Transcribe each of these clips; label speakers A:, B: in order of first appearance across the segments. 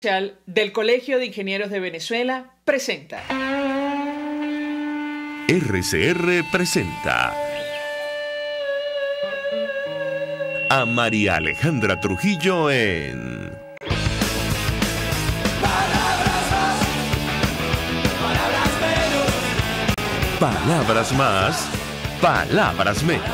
A: del Colegio de Ingenieros de Venezuela presenta.
B: RCR presenta a María Alejandra Trujillo en Palabras más, palabras menos.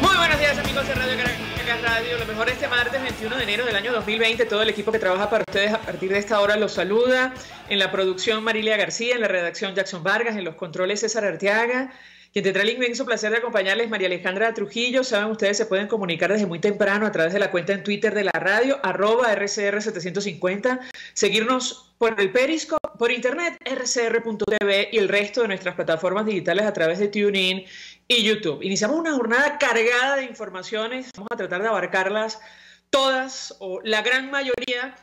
A: Muy buenos días, amigos de Radio Caracas Radio. Lo mejor este martes 21 de enero del año 2020. Todo el equipo que trabaja para ustedes a partir de esta hora los saluda. En la producción Marilia García, en la redacción Jackson Vargas, en los controles César Arteaga. Quien tendrá el inmenso placer de acompañarles, María Alejandra Trujillo. Saben, ustedes se pueden comunicar desde muy temprano a través de la cuenta en Twitter de la radio, @RCR750, seguirnos por el Periscope, por internet, rcr.tv y el resto de nuestras plataformas digitales a través de TuneIn y YouTube. Iniciamos una jornada cargada de informaciones. Vamos a tratar de abarcarlas todas o la gran mayoría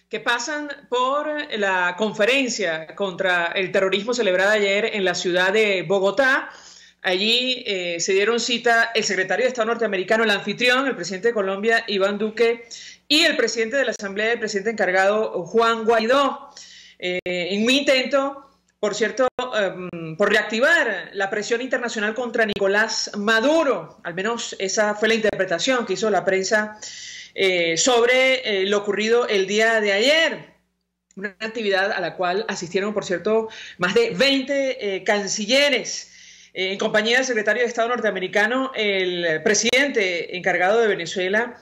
A: que pasan por la conferencia contra el terrorismo celebrada ayer en la ciudad de Bogotá. Allí se dieron cita el secretario de Estado norteamericano, el anfitrión, el presidente de Colombia, Iván Duque, y el presidente de la Asamblea, el presidente encargado, Juan Guaidó, en un intento, por cierto, por reactivar la presión internacional contra Nicolás Maduro. Al menos esa fue la interpretación que hizo la prensa sobre lo ocurrido el día de ayer. Una actividad a la cual asistieron, por cierto, más de 20 cancilleres. En compañía del secretario de Estado norteamericano, el presidente encargado de Venezuela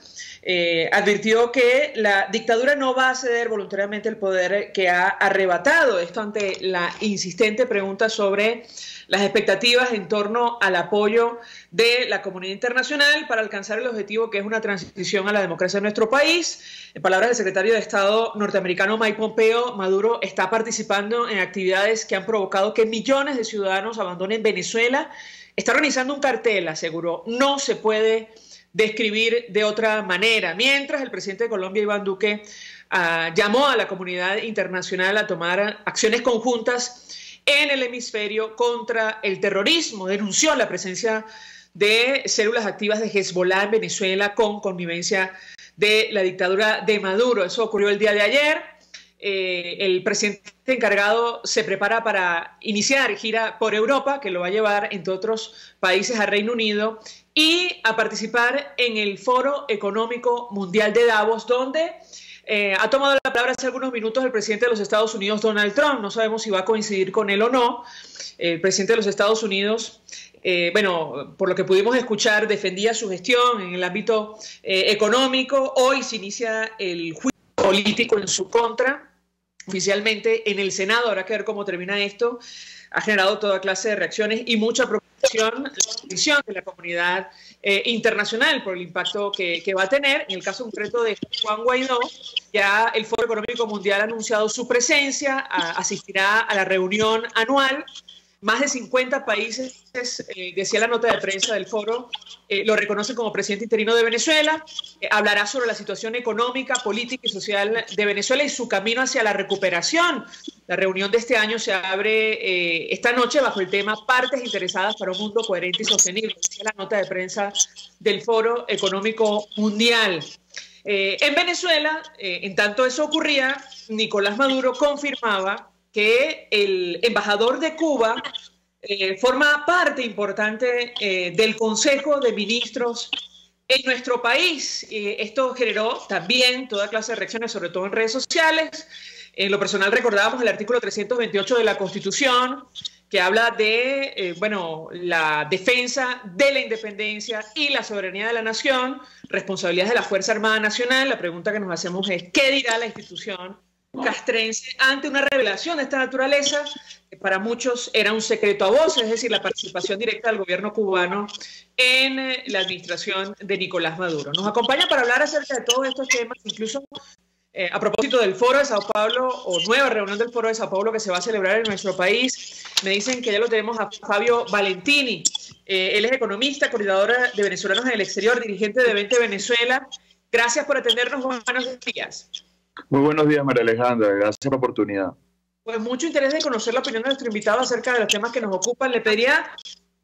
A: advirtió que la dictadura no va a ceder voluntariamente el poder que ha arrebatado. Esto ante la insistente pregunta sobre las expectativas en torno al apoyo de la comunidad internacional para alcanzar el objetivo que es una transición a la democracia en nuestro país. En palabras del secretario de Estado norteamericano Mike Pompeo, Maduro está participando en actividades que han provocado que millones de ciudadanos abandonen Venezuela. Está organizando un cartel, aseguró, no se puede describir de otra manera. Mientras el presidente de Colombia, Iván Duque, llamó a la comunidad internacional a tomar acciones conjuntas en el hemisferio contra el terrorismo. Denunció la presencia de células activas de Hezbollah en Venezuela con connivencia de la dictadura de Maduro. Eso ocurrió el día de ayer. El presidente encargado se prepara para iniciar gira por Europa, que lo va a llevar, entre otros países, a Reino Unido y a participar en el Foro Económico Mundial de Davos, donde ha tomado la palabra hace algunos minutos el presidente de los Estados Unidos, Donald Trump. No sabemos si va a coincidir con él o no. El presidente de los Estados Unidos, bueno, por lo que pudimos escuchar, defendía su gestión en el ámbito económico. Hoy se inicia el juicio político en su contra, oficialmente en el Senado. Habrá que ver cómo termina esto. Ha generado toda clase de reacciones y mucha preocupación, la atención de la comunidad internacional por el impacto que va a tener. En el caso concreto de Juan Guaidó, ya el Foro Económico Mundial ha anunciado su presencia, asistirá a la reunión anual. Más de 50 países, decía la nota de prensa del foro, lo reconocen como presidente interino de Venezuela. Hablará sobre la situación económica, política y social de Venezuela y su camino hacia la recuperación. La reunión de este año se abre esta noche bajo el tema Partes interesadas para un mundo coherente y sostenible. Decía la nota de prensa del Foro Económico Mundial. En Venezuela, en tanto eso ocurría, Nicolás Maduro confirmaba que el embajador de Cuba forma parte importante del Consejo de Ministros en nuestro país. Esto generó también toda clase de reacciones, sobre todo en redes sociales. En lo personal recordábamos el artículo 328 de la Constitución, que habla de bueno, la defensa de la independencia y la soberanía de la nación, responsabilidades de la Fuerza Armada Nacional. La pregunta que nos hacemos es, ¿qué dirá la institución castrense ante una revelación de esta naturaleza, que para muchos era un secreto a voces, es decir, la participación directa del gobierno cubano en la administración de Nicolás Maduro? Nos acompaña para hablar acerca de todos estos temas, incluso a propósito del Foro de Sao Paulo, o nueva reunión del Foro de Sao Paulo que se va a celebrar en nuestro país. Me dicen que ya lo tenemos a Fabio Valentini. Él es economista, coordinador de venezolanos en el exterior, dirigente de 20 Venezuela. Gracias por atendernos. Buenos días.
C: Muy buenos días, María Alejandra. Gracias por la oportunidad.
A: Pues mucho interés de conocer la opinión de nuestro invitado acerca de los temas que nos ocupan. Le pediría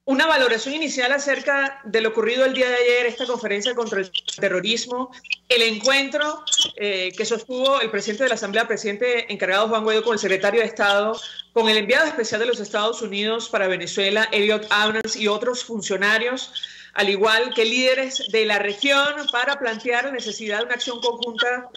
A: una valoración inicial acerca de lo ocurrido el día de ayer, esta conferencia contra el terrorismo, el encuentro que sostuvo el presidente de la Asamblea, presidente encargado Juan Guaidó, con el secretario de Estado, con el enviado especial de los Estados Unidos para Venezuela, Elliot Abrams, y otros funcionarios, al igual que líderes de la región, para plantear la necesidad de una acción conjunta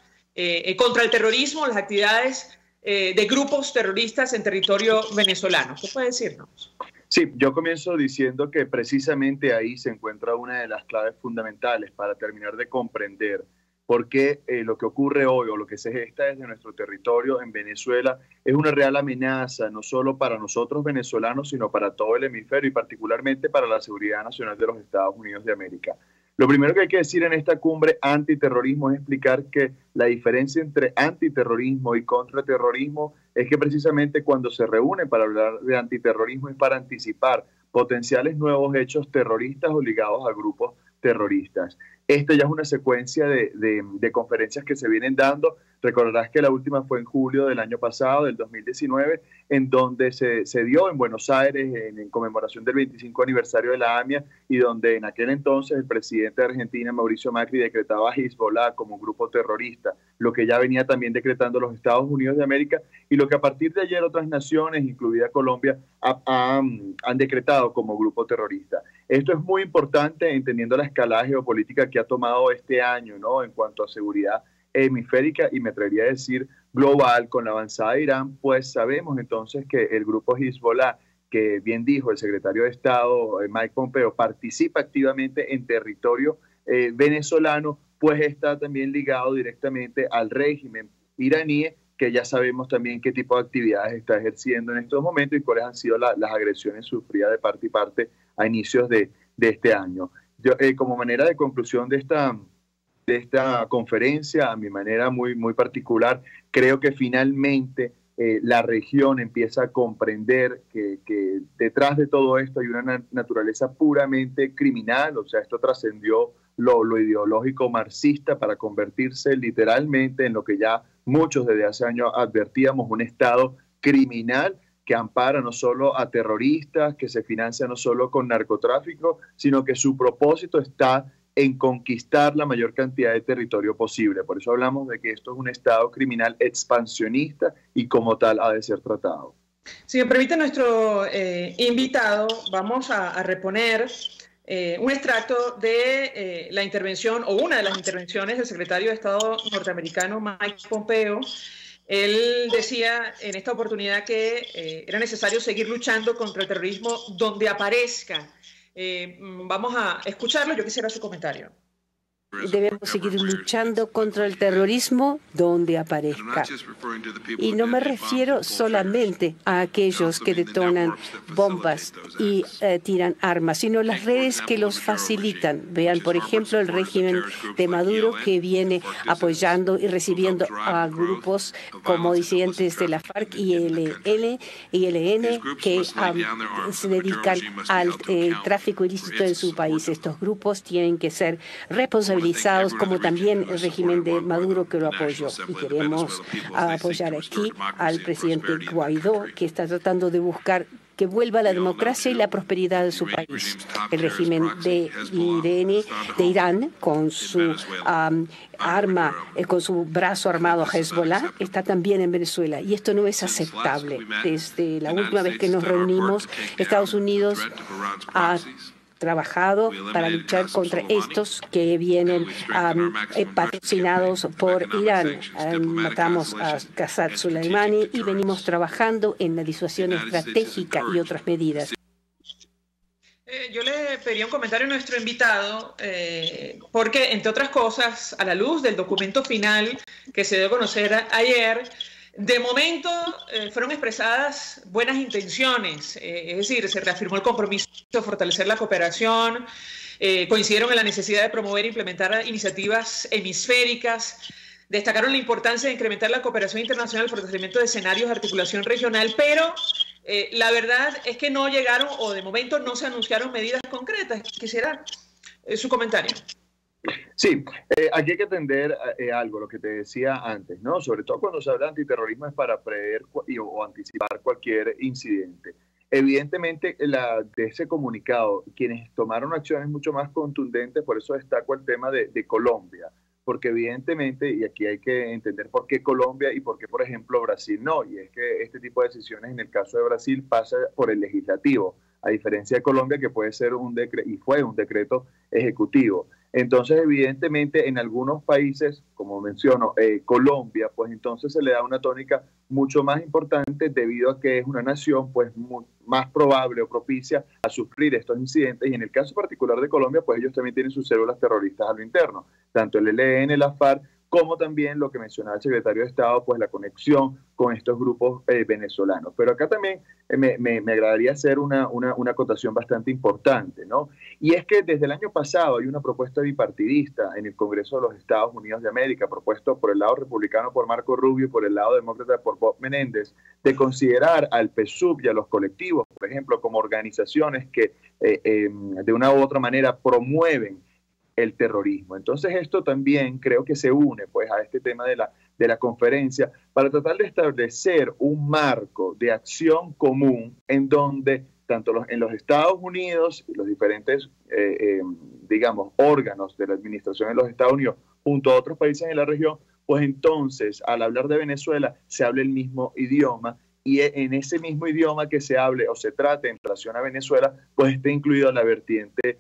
A: contra el terrorismo, las actividades de grupos terroristas en territorio venezolano. ¿Qué puede decirnos?
C: Sí, yo comienzo diciendo que precisamente ahí se encuentra una de las claves fundamentales para terminar de comprender por qué lo que ocurre hoy o lo que se gesta desde nuestro territorio en Venezuela es una real amenaza, no solo para nosotros venezolanos, sino para todo el hemisferio y particularmente para la seguridad nacional de los Estados Unidos de América. Lo primero que hay que decir en esta cumbre antiterrorismo es explicar que la diferencia entre antiterrorismo y contraterrorismo es que precisamente cuando se reúnen para hablar de antiterrorismo es para anticipar potenciales nuevos hechos terroristas o ligados a grupos terroristas. Esta ya es una secuencia de conferencias que se vienen dando. Recordarás que la última fue en julio del año pasado, del 2019, en donde se dio en Buenos Aires en conmemoración del 25 aniversario de la AMIA y donde en aquel entonces el presidente de Argentina, Mauricio Macri, decretaba a Hezbollah como un grupo terrorista, lo que ya venía también decretando los Estados Unidos de América y lo que a partir de ayer otras naciones, incluida Colombia, han decretado como grupo terrorista. Esto es muy importante entendiendo la escalada geopolítica que ha tomado este año, ¿no?, en cuanto a seguridad hemisférica y me atrevería a decir global con la avanzada de Irán, pues sabemos entonces que el grupo Hezbollah, que bien dijo el secretario de Estado Mike Pompeo, participa activamente en territorio venezolano, pues está también ligado directamente al régimen iraní, que ya sabemos también qué tipo de actividades está ejerciendo en estos momentos y cuáles han sido las agresiones sufridas de parte y parte a inicios de este año. Yo, como manera de conclusión de esta conferencia, a mi manera muy particular, creo que finalmente la región empieza a comprender que detrás de todo esto hay una naturaleza puramente criminal, o sea, esto trascendió lo ideológico marxista para convertirse literalmente en lo que ya muchos desde hace años advertíamos, un Estado criminal que ampara no solo a terroristas, que se financia no solo con narcotráfico, sino que su propósito está en conquistar la mayor cantidad de territorio posible. Por eso hablamos de que esto es un Estado criminal expansionista y como tal ha de ser tratado.
A: Si me permite nuestro invitado, vamos a reponer un extracto de la intervención o una de las intervenciones del secretario de Estado norteamericano Mike Pompeo. Él decía en esta oportunidad que era necesario seguir luchando contra el terrorismo donde aparezca. Vamos a escucharlo, yo quisiera su comentario.
D: Debemos seguir luchando contra el terrorismo donde aparezca. Y no me refiero solamente a aquellos que detonan bombas y tiran armas, sino las redes que los facilitan. Vean, por ejemplo, el régimen de Maduro, que viene apoyando y recibiendo a grupos como disidentes de la FARC y ELN que se dedican al tráfico ilícito en su país. Estos grupos tienen que ser responsabilizados, como también el régimen de Maduro, que lo apoyó. Y queremos apoyar aquí al presidente Guaidó, que está tratando de buscar que vuelva la democracia y la prosperidad de su país. El régimen de Irán, con su con su brazo armado Hezbollah, está también en Venezuela. Y esto no es aceptable. Desde la última vez que nos reunimos, Estados Unidos ha trabajado para luchar contra estos que vienen patrocinados por Irán. Matamos a Qasem Soleimani y venimos trabajando en la disuasión estratégica y otras medidas.
A: Yo le pediría un comentario a nuestro invitado, porque, entre otras cosas, a la luz del documento final que se dio a conocer ayer, de momento fueron expresadas buenas intenciones, es decir, se reafirmó el compromiso de fortalecer la cooperación, coincidieron en la necesidad de promover e implementar iniciativas hemisféricas, destacaron la importancia de incrementar la cooperación internacional, el fortalecimiento de escenarios de articulación regional, pero la verdad es que no llegaron, o de momento no se anunciaron medidas concretas. Quisiera su comentario.
C: Sí, aquí hay que atender algo, lo que te decía antes, ¿no? Sobre todo cuando se habla de antiterrorismo es para prever o anticipar cualquier incidente. Evidentemente, de ese comunicado, quienes tomaron acciones mucho más contundentes, por eso destaco el tema de Colombia, porque evidentemente, y aquí hay que entender por qué Colombia y por qué, por ejemplo, Brasil no, y es que este tipo de decisiones en el caso de Brasil pasa por el legislativo, a diferencia de Colombia, que puede ser un decreto, y fue un decreto ejecutivo. Entonces, evidentemente, en algunos países, como menciono, Colombia, pues entonces se le da una tónica mucho más importante debido a que es una nación pues más probable o propicia a sufrir estos incidentes, y en el caso particular de Colombia, pues ellos también tienen sus células terroristas a lo interno, tanto el ELN, la FARC, como también lo que mencionaba el secretario de Estado, pues la conexión con estos grupos venezolanos. Pero acá también me agradaría hacer una acotación bastante importante, ¿no? Y es que desde el año pasado hay una propuesta bipartidista en el Congreso de los Estados Unidos de América, propuesto por el lado republicano por Marco Rubio y por el lado demócrata por Bob Menéndez, de considerar al PSUV y a los colectivos, por ejemplo, como organizaciones que de una u otra manera promueven el terrorismo. Entonces esto también creo que se une pues a este tema de la conferencia para tratar de establecer un marco de acción común en donde tanto en los Estados Unidos y los diferentes digamos órganos de la administración de los Estados Unidos junto a otros países en la región, pues entonces al hablar de Venezuela se hable el mismo idioma, y en ese mismo idioma que se hable o se trate en relación a Venezuela, pues esté incluido la vertiente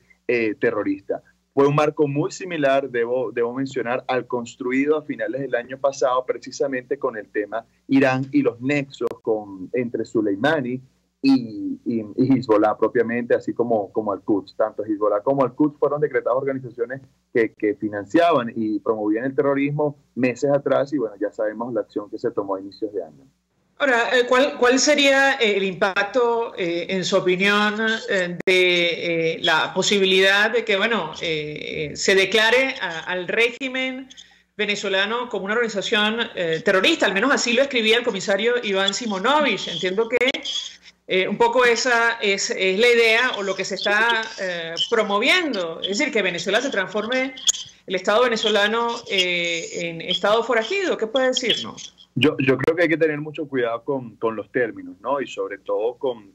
C: terrorista. Fue un marco muy similar, debo mencionar, al construido a finales del año pasado, precisamente con el tema Irán y los nexos entre Soleimani y Hezbollah propiamente, así como Al-Quds. Tanto Hezbollah como Al-Quds fueron decretadas organizaciones que financiaban y promovían el terrorismo meses atrás, y bueno, ya sabemos la acción que se tomó a inicios de año.
A: Ahora, ¿cuál sería el impacto, en su opinión, de la posibilidad de que, bueno, se declare al régimen venezolano como una organización terrorista? Al menos así lo escribía el comisario Iván Simonovich. Entiendo que un poco esa es la idea o lo que se está promoviendo. Es decir, que Venezuela se transforme, el Estado venezolano, en Estado forajido. ¿Qué puede decirnos?
C: Yo creo que hay que tener mucho cuidado con los términos, ¿no? Y sobre todo con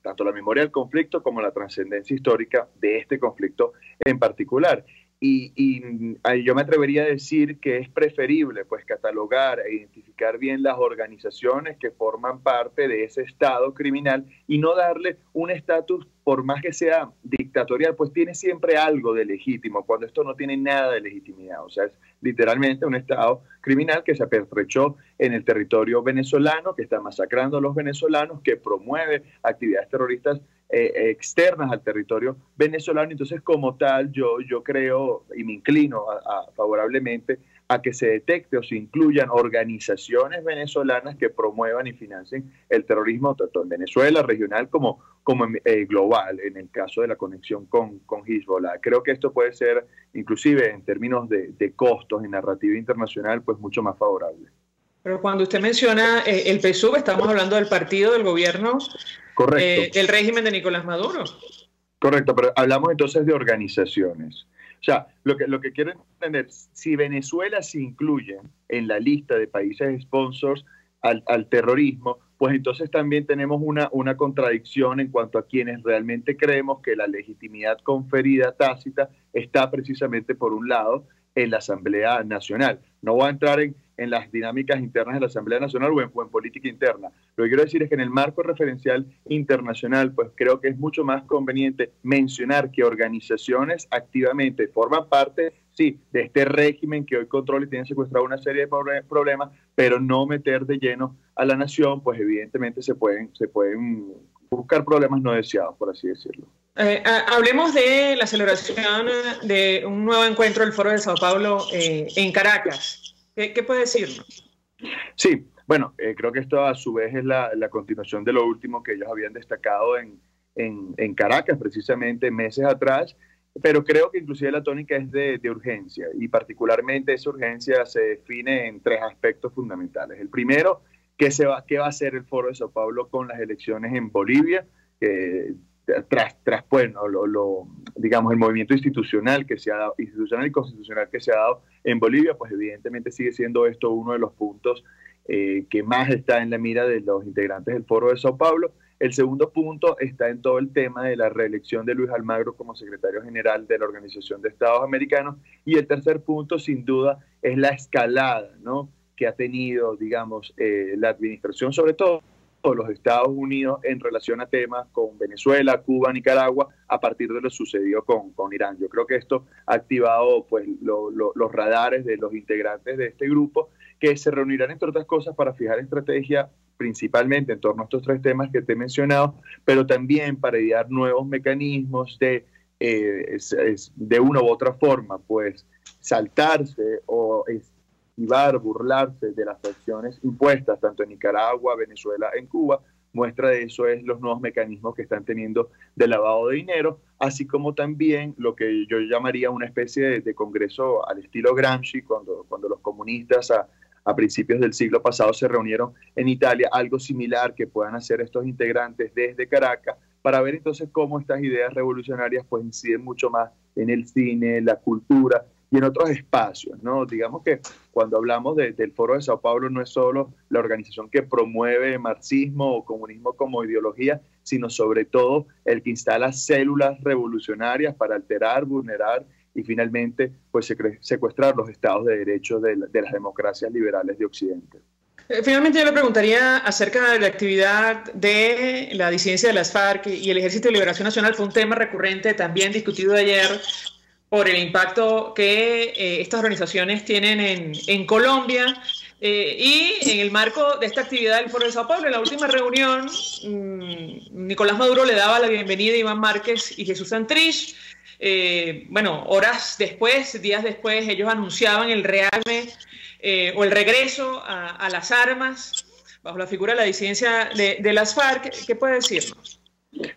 C: tanto la memoria del conflicto como la trascendencia histórica de este conflicto en particular. Y yo me atrevería a decir que es preferible pues catalogar e identificar bien las organizaciones que forman parte de ese Estado criminal y no darle un estatus, por más que sea dictatorial, pues tiene siempre algo de legítimo, cuando esto no tiene nada de legitimidad. O sea, es literalmente un Estado criminal que se apertrechó en el territorio venezolano, que está masacrando a los venezolanos, que promueve actividades terroristas externas al territorio venezolano. Entonces, como tal, yo creo y me inclino favorablemente a que se detecte o se incluyan organizaciones venezolanas que promuevan y financien el terrorismo tanto en Venezuela, regional como global, en el caso de la conexión con Hezbollah. Creo que esto puede ser, inclusive en términos de costos en narrativa internacional, pues mucho más favorable.
A: Pero cuando usted menciona el PSUV, estamos hablando del partido del gobierno. Correcto. El régimen de Nicolás Maduro.
C: Correcto, pero hablamos entonces de organizaciones. O sea, lo que quiero entender, si Venezuela se incluye en la lista de países sponsors al terrorismo, pues entonces también tenemos una contradicción en cuanto a quienes realmente creemos que la legitimidad conferida tácita está precisamente por un lado en la Asamblea Nacional. No voy a entrar en las dinámicas internas de la Asamblea Nacional o en política interna. Lo que quiero decir es que en el marco referencial internacional, pues creo que es mucho más conveniente mencionar que organizaciones activamente forman parte, sí, de este régimen que hoy controla y tiene secuestrado una serie de problemas, pero no meter de lleno a la nación, pues evidentemente se pueden buscar problemas no deseados, por así decirlo.
A: Hablemos de la celebración de un nuevo encuentro del Foro de Sao Paulo en Caracas. ¿Qué puede decirnos?
C: Sí, bueno, creo que esto a su vez es la continuación de lo último que ellos habían destacado en Caracas, precisamente meses atrás, pero creo que inclusive la tónica es de urgencia, y particularmente esa urgencia se define en tres aspectos fundamentales. El primero, ¿qué va a hacer el Foro de Sao Paulo con las elecciones en Bolivia? Tras bueno, digamos, el movimiento institucional que se ha dado, institucional y constitucional que se ha dado en Bolivia, pues evidentemente sigue siendo esto uno de los puntos que más está en la mira de los integrantes del Foro de Sao Paulo. El segundo punto está en todo el tema de la reelección de Luis Almagro como secretario general de la Organización de Estados Americanos. Y el tercer punto, sin duda, es la escalada, ¿no?, que ha tenido, digamos, la administración, sobre todo los Estados Unidos, en relación a temas con Venezuela, Cuba, Nicaragua, a partir de lo sucedido con Irán. Yo creo que esto ha activado, pues, los radares de los integrantes de este grupo, que se reunirán, entre otras cosas, para fijar estrategia principalmente en torno a estos tres temas que te he mencionado, pero también para idear nuevos mecanismos de una u otra forma, pues, saltarse o esquivar, burlarse de las sanciones impuestas tanto en Nicaragua, Venezuela, en Cuba. Muestra de eso es los nuevos mecanismos que están teniendo de lavado de dinero, así como también lo que yo llamaría una especie de congreso al estilo Gramsci, cuando los comunistas a principios del siglo pasado se reunieron en Italia, algo similar que puedan hacer estos integrantes desde Caracas, para ver entonces cómo estas ideas revolucionarias pues inciden mucho más en el cine, la cultura y en otros espacios, ¿no? Digamos que cuando hablamos del Foro de Sao Paulo no es solo la organización que promueve marxismo o comunismo como ideología, sino sobre todo el que instala células revolucionarias para alterar, vulnerar y finalmente pues secuestrar los estados de derecho de las democracias liberales de Occidente.
A: Finalmente yo le preguntaría acerca de la actividad de la disidencia de las FARC y el Ejército de Liberación Nacional. Fue un tema recurrente también discutido ayer por el impacto que estas organizaciones tienen en Colombia, y en el marco de esta actividad del Foro de Sao Paulo. En la última reunión, Nicolás Maduro le daba la bienvenida a Iván Márquez y Jesús Santrich. Bueno, horas después, días después, ellos anunciaban el rearme o el regreso a las armas bajo la figura de la disidencia de las FARC. ¿Qué puede decirnos?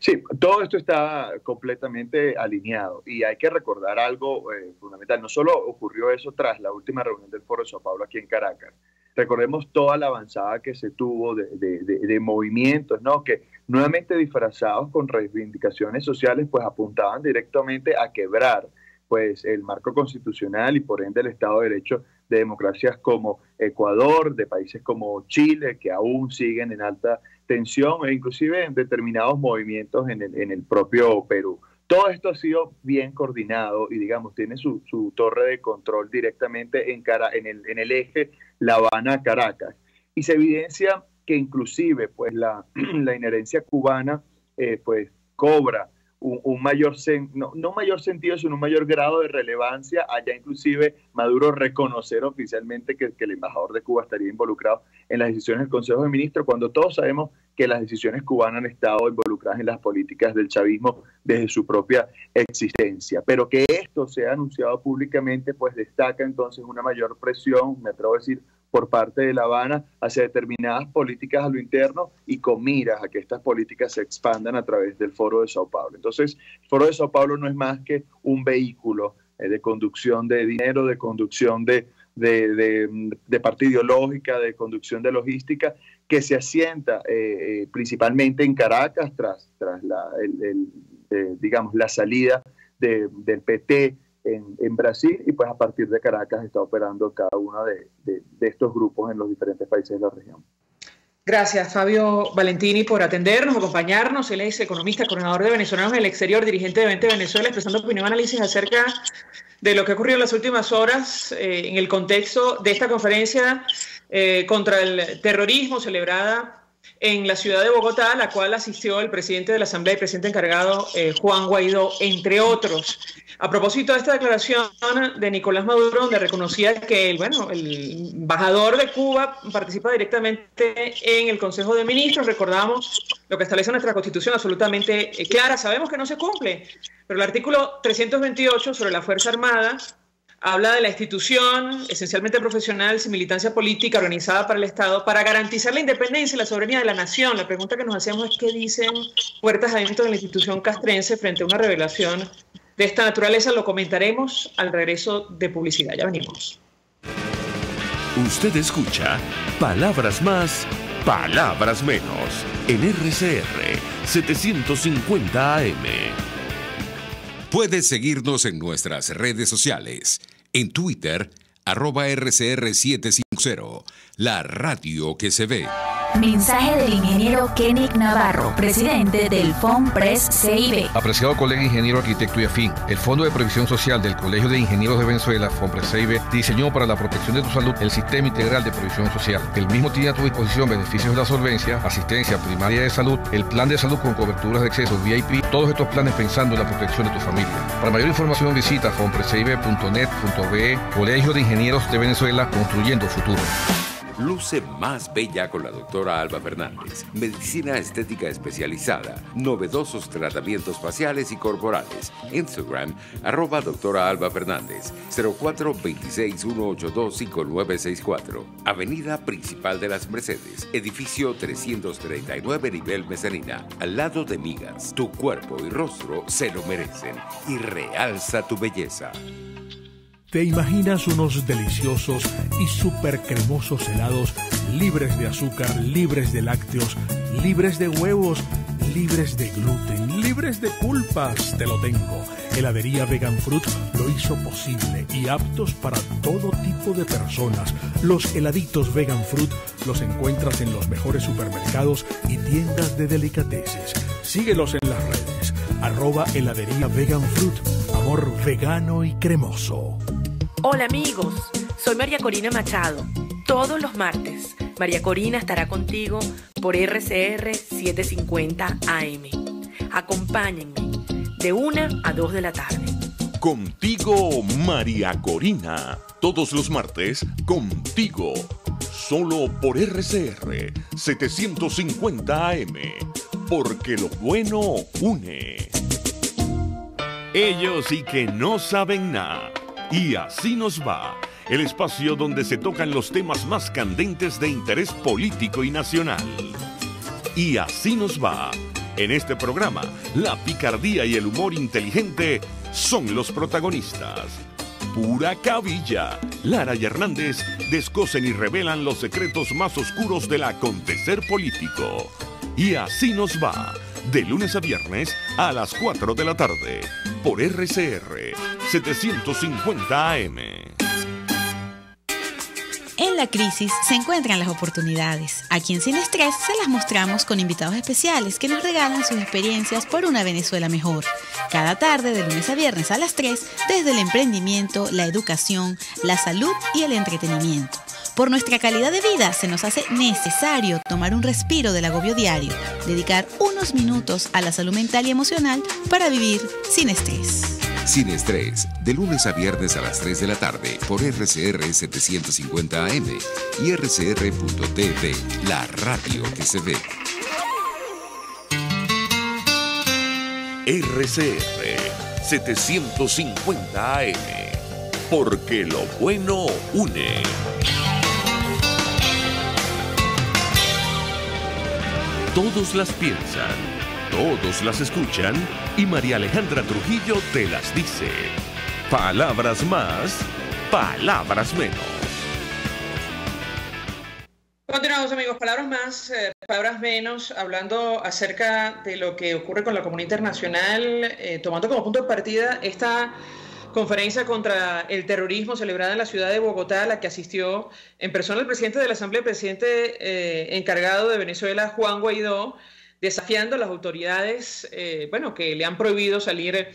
C: Sí, todo esto está completamente alineado y hay que recordar algo fundamental. No solo ocurrió eso tras la última reunión del Foro de Sao Paulo aquí en Caracas. Recordemos toda la avanzada que se tuvo de movimientos, ¿no?, que nuevamente disfrazados con reivindicaciones sociales, pues apuntaban directamente a quebrar pues el marco constitucional y por ende el Estado de Derecho de democracias como Ecuador, de países como Chile, que aún siguen en alta tensión, e inclusive en determinados movimientos en el propio Perú. Todo esto ha sido bien coordinado y, digamos, tiene su torre de control directamente en el eje La Habana-Caracas. Y se evidencia que inclusive pues la inherencia cubana pues cobra un mayor, no mayor sentido, sino un mayor grado de relevancia. Allá inclusive Maduro reconocer oficialmente que el embajador de Cuba estaría involucrado en las decisiones del Consejo de Ministros, cuando todos sabemos que las decisiones cubanas han estado involucradas en las políticas del chavismo desde su propia existencia. Pero que esto sea anunciado públicamente, pues destaca entonces una mayor presión, me atrevo a decir, por parte de La Habana hacia determinadas políticas a lo interno y con miras a que estas políticas se expandan a través del Foro de Sao Paulo. Entonces, el Foro de Sao Paulo no es más que un vehículo de conducción de dinero, de conducción de parte ideológica, de conducción de logística, que se asienta principalmente en Caracas tras digamos, la salida del PT en Brasil, y pues a partir de Caracas está operando cada uno de estos grupos en los diferentes países de la región.
A: Gracias, Fabio Valentini, por atendernos, acompañarnos. Él es economista, coordinador de venezolanos en el exterior, dirigente de 20 Venezuela, expresando opinión y análisis acerca de lo que ha ocurrido en las últimas horas en el contexto de esta conferencia contra el terrorismo celebrada en la ciudad de Bogotá, a la cual asistió el presidente de la Asamblea y presidente encargado, Juan Guaidó, entre otros. A propósito de esta declaración de Nicolás Maduro, donde reconocía que el embajador de Cuba participa directamente en el Consejo de Ministros, recordamos lo que establece nuestra Constitución absolutamente clara. Sabemos que no se cumple, pero el artículo 328 sobre la Fuerza Armada habla de la institución esencialmente profesional, sin militancia política, organizada para el Estado, para garantizar la independencia y la soberanía de la nación. La pregunta que nos hacemos es qué dicen puertas adentro de la institución castrense frente a una revelación de esta naturaleza. Lo comentaremos al regreso de publicidad. Ya venimos.
B: Usted escucha Palabras Más, Palabras Menos en RCR 750 AM.
E: Puedes seguirnos en nuestras redes sociales. En Twitter, @RCR750, la radio que se ve.
F: Mensaje del ingeniero Kenick Navarro, presidente del FOMPRES CIB.
G: Apreciado colega ingeniero, arquitecto y afín, el Fondo de Previsión Social del Colegio de Ingenieros de Venezuela, FOMPRES CIB, diseñó para la protección de tu salud el Sistema Integral de Previsión Social. El mismo tiene a tu disposición beneficios de la solvencia, asistencia primaria de salud, el plan de salud con coberturas de acceso VIP, todos estos planes pensando en la protección de tu familia. Para mayor información visita fomprescib.net.be. Colegio de Ingenieros de Venezuela, construyendo futuro.
B: Luce más bella con la doctora Alba Fernández. Medicina estética especializada. Novedosos tratamientos faciales y corporales. Instagram, @doctora Alba Fernández. 04-26-182-5964. Avenida Principal de las Mercedes. Edificio 339, nivel Mezanina. Al lado de Migas. Tu cuerpo y rostro se lo merecen. Y realza tu belleza.
H: ¿Te imaginas unos deliciosos y súper cremosos helados libres de azúcar, libres de lácteos, libres de huevos, libres de gluten, libres de culpas? Te lo tengo. Heladería Vegan Fruit lo hizo posible y aptos para todo tipo de personas. Los heladitos Vegan Fruit los encuentras en los mejores supermercados y tiendas de delicateces. Síguelos en las redes. @heladería Vegan Fruit. Amor vegano y cremoso.
I: Hola amigos, soy María Corina Machado. Todos los martes, María Corina estará contigo por RCR 750 AM. Acompáñenme de 1 a 2 de la tarde.
J: Contigo, María Corina. Todos los martes, contigo. Solo por RCR 750 AM. Porque lo bueno une. Ellos sí que no saben nada. Y así nos va, el espacio donde se tocan los temas más candentes de interés político y nacional. Y así nos va. En este programa, la picardía y el humor inteligente son los protagonistas. Pura cabilla. Lara y Hernández descosen y revelan los secretos más oscuros del acontecer político. Y así nos va. De lunes a viernes a las 4 de la tarde, por RCR 750 AM.
K: En la crisis se encuentran las oportunidades. Aquí en Sin Estrés se las mostramos con invitados especiales que nos regalan sus experiencias por una Venezuela mejor. Cada tarde, de lunes a viernes a las 3, desde el emprendimiento, la educación, la salud y el entretenimiento. Por nuestra calidad de vida se nos hace necesario tomar un respiro del agobio diario, dedicar unos minutos a la salud mental y emocional para vivir sin estrés.
E: Sin Estrés, de lunes a viernes a las 3 de la tarde por RCR 750 AM y rcr.tv, la radio que se ve.
B: RCR 750 AM. Porque lo bueno une. Todos las piensan, todos las escuchan y María Alejandra Trujillo te las dice. Palabras más, palabras menos.
A: Continuamos amigos, palabras más, palabras menos, hablando acerca de lo que ocurre con la comunidad internacional, tomando como punto de partida esta conferencia contra el terrorismo celebrada en la ciudad de Bogotá, a la que asistió en persona el presidente de la Asamblea, el presidente encargado de Venezuela, Juan Guaidó, desafiando a las autoridades que le han prohibido salir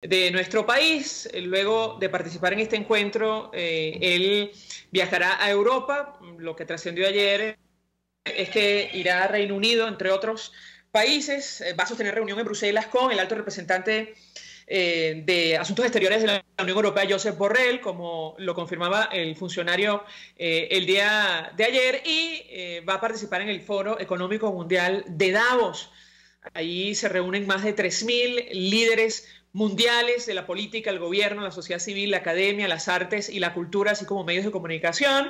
A: de nuestro país. Luego de participar en este encuentro, él viajará a Europa. Lo que trascendió ayer es que irá a Reino Unido, entre otros países. Va a sostener reunión en Bruselas con el alto representante de Asuntos Exteriores de la Unión Europea, Josep Borrell, como lo confirmaba el funcionario el día de ayer, y va a participar en el Foro Económico Mundial de Davos. Allí se reúnen más de 3.000 líderes mundiales de la política, el gobierno, la sociedad civil, la academia, las artes y la cultura, así como medios de comunicación.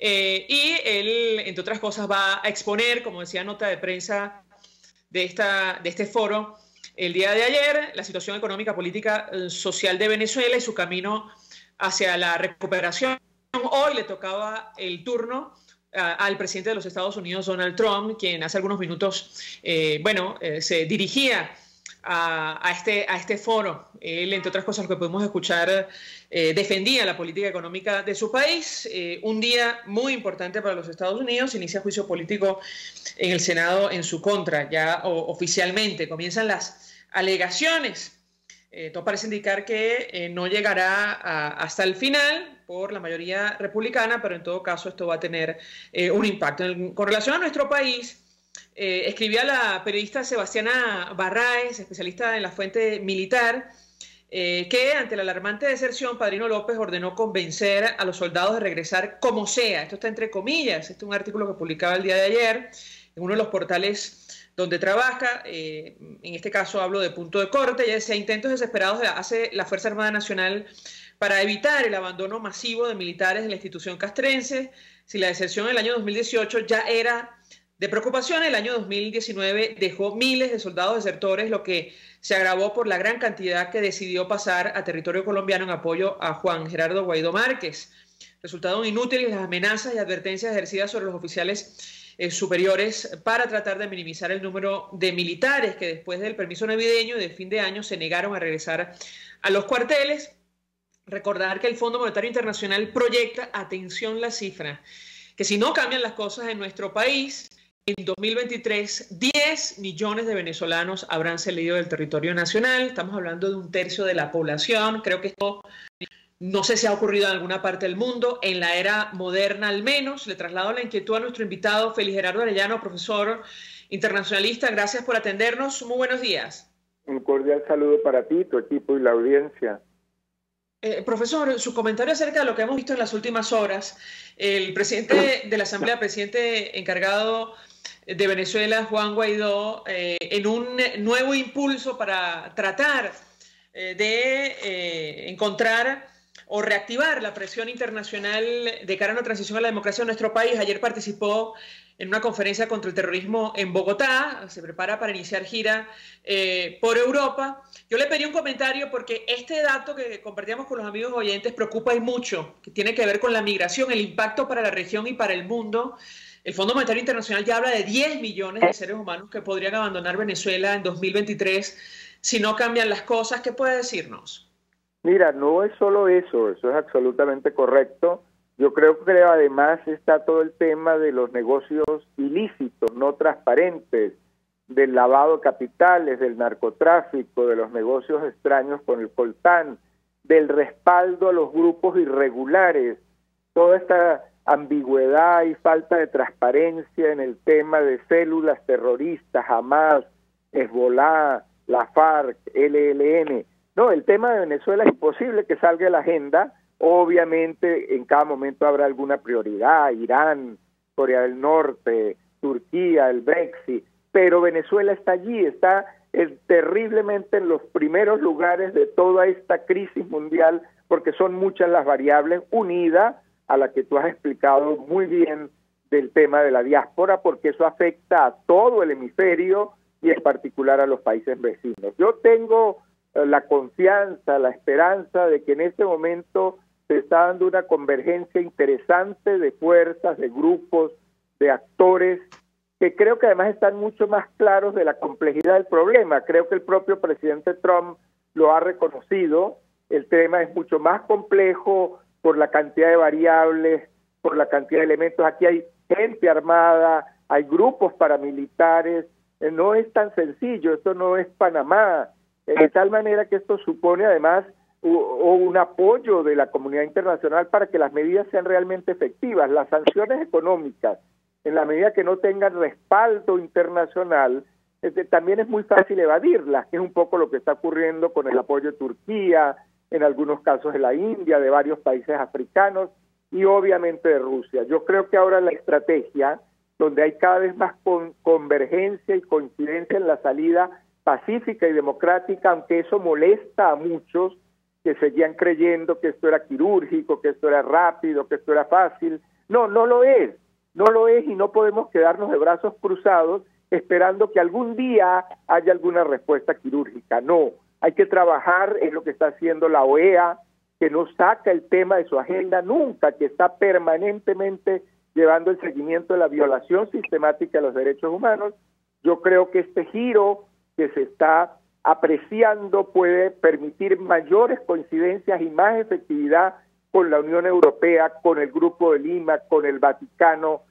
A: Y él, entre otras cosas, va a exponer, como decía nota de prensa de este foro, el día de ayer, la situación económica, política, social de Venezuela y su camino hacia la recuperación. Hoy le tocaba el turno al presidente de los Estados Unidos, Donald Trump, quien hace algunos minutos se dirigía a este foro. Él, entre otras cosas, lo que pudimos escuchar, defendía la política económica de su país. Un día muy importante para los Estados Unidos. Inicia juicio político en el Senado en su contra, ya oficialmente. Comienzan las alegaciones. Todo parece indicar que no llegará hasta el final por la mayoría republicana, pero en todo caso esto va a tener un impacto. Con relación a nuestro país, escribía la periodista Sebastiana Barraez, especialista en la fuente militar, que ante la alarmante deserción, Padrino López ordenó convencer a los soldados de regresar como sea. Esto está entre comillas. Este es un artículo que publicaba el día de ayer en uno de los portales donde trabaja. En este caso hablo de Punto de Corte. Ya decía, intentos desesperados hace la Fuerza Armada Nacional para evitar el abandono masivo de militares de la institución castrense. Si la deserción en el año 2018 ya era de preocupación, el año 2019 dejó miles de soldados desertores, lo que se agravó por la gran cantidad que decidió pasar a territorio colombiano en apoyo a Juan Gerardo Guaidó Márquez. Resultaron inútiles las amenazas y advertencias ejercidas sobre los oficiales superiores para tratar de minimizar el número de militares que después del permiso navideño y del fin de año se negaron a regresar a los cuarteles. Recordar que el Fondo Monetario Internacional proyecta, atención la cifra, que si no cambian las cosas en nuestro país, en 2023 10 millones de venezolanos habrán salido del territorio nacional. Estamos hablando de un tercio de la población. Creo que esto no sé si ha ocurrido en alguna parte del mundo, en la era moderna al menos. Le traslado la inquietud a nuestro invitado, Félix Gerardo Arellano, profesor internacionalista. Gracias por atendernos. Muy buenos días.
L: Un cordial saludo para ti, tu equipo y la audiencia.
A: Profesor, su comentario acerca de lo que hemos visto en las últimas horas. El presidente de la Asamblea, presidente encargado de Venezuela, Juan Guaidó, en un nuevo impulso para tratar de encontrar o reactivar la presión internacional de cara a una transición a la democracia en nuestro país. Ayer participó en una conferencia contra el terrorismo en Bogotá, se prepara para iniciar gira por Europa. Yo le pedí un comentario porque este dato que compartíamos con los amigos oyentes preocupa y mucho, que tiene que ver con la migración, el impacto para la región y para el mundo. El Fondo Monetario Internacional ya habla de 10 millones de seres humanos que podrían abandonar Venezuela en 2023 si no cambian las cosas. ¿Qué puede decirnos?
L: Mira, no es solo eso es absolutamente correcto. Yo creo que además está todo el tema de los negocios ilícitos, no transparentes, del lavado de capitales, del narcotráfico, de los negocios extraños con el coltán, del respaldo a los grupos irregulares, toda esta ambigüedad y falta de transparencia en el tema de células terroristas, Hamas, Hezbollah, la FARC, LLN. No, el tema de Venezuela es imposible que salga de la agenda. Obviamente en cada momento habrá alguna prioridad, Irán, Corea del Norte, Turquía, el Brexit, pero Venezuela está allí, está terriblemente en los primeros lugares de toda esta crisis mundial, porque son muchas las variables unidas a la que tú has explicado muy bien del tema de la diáspora, porque eso afecta a todo el hemisferio y en particular a los países vecinos. Yo tengo la confianza, la esperanza de que en este momento se está dando una convergencia interesante de fuerzas, de grupos, de actores, que creo que además están mucho más claros de la complejidad del problema. Creo que el propio presidente Trump lo ha reconocido. El tema es mucho más complejo por la cantidad de variables, por la cantidad de elementos. Aquí hay gente armada, hay grupos paramilitares. No es tan sencillo, esto no es Panamá. De tal manera que esto supone además un apoyo de la comunidad internacional para que las medidas sean realmente efectivas. Las sanciones económicas, en la medida que no tengan respaldo internacional, también es muy fácil evadirlas, que es un poco lo que está ocurriendo con el apoyo de Turquía, en algunos casos de la India, de varios países africanos y obviamente de Rusia. Yo creo que ahora la estrategia, donde hay cada vez más convergencia y coincidencia en la salida pacífica y democrática, aunque eso molesta a muchos que seguían creyendo que esto era quirúrgico, que esto era rápido, que esto era fácil. No lo es y no podemos quedarnos de brazos cruzados esperando que algún día haya alguna respuesta quirúrgica. No, hay que trabajar en lo que está haciendo la OEA, que no saca el tema de su agenda nunca, que está permanentemente llevando el seguimiento de la violación sistemática de los derechos humanos. Yo creo que este giro que se está apreciando puede permitir mayores coincidencias y más efectividad con la Unión Europea, con el Grupo de Lima, con el Vaticano.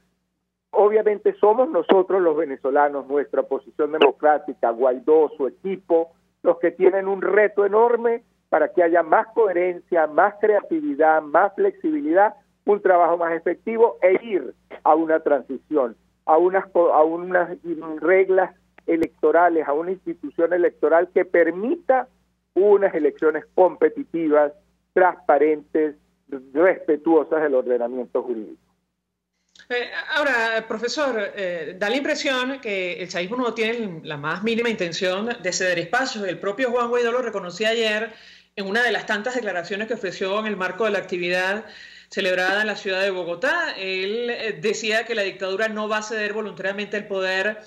L: Obviamente somos nosotros los venezolanos, nuestra oposición democrática, Guaidó, su equipo, los que tienen un reto enorme para que haya más coherencia, más creatividad, más flexibilidad, un trabajo más efectivo e ir a una transición, a unas reglas electorales, a una institución electoral que permita unas elecciones competitivas, transparentes, respetuosas del ordenamiento jurídico.
A: Ahora, profesor, da la impresión que el chavismo no tiene la más mínima intención de ceder espacios. El propio Juan Guaidó lo reconocía ayer en una de las tantas declaraciones que ofreció en el marco de la actividad celebrada en la ciudad de Bogotá. Él decía que la dictadura no va a ceder voluntariamente el poder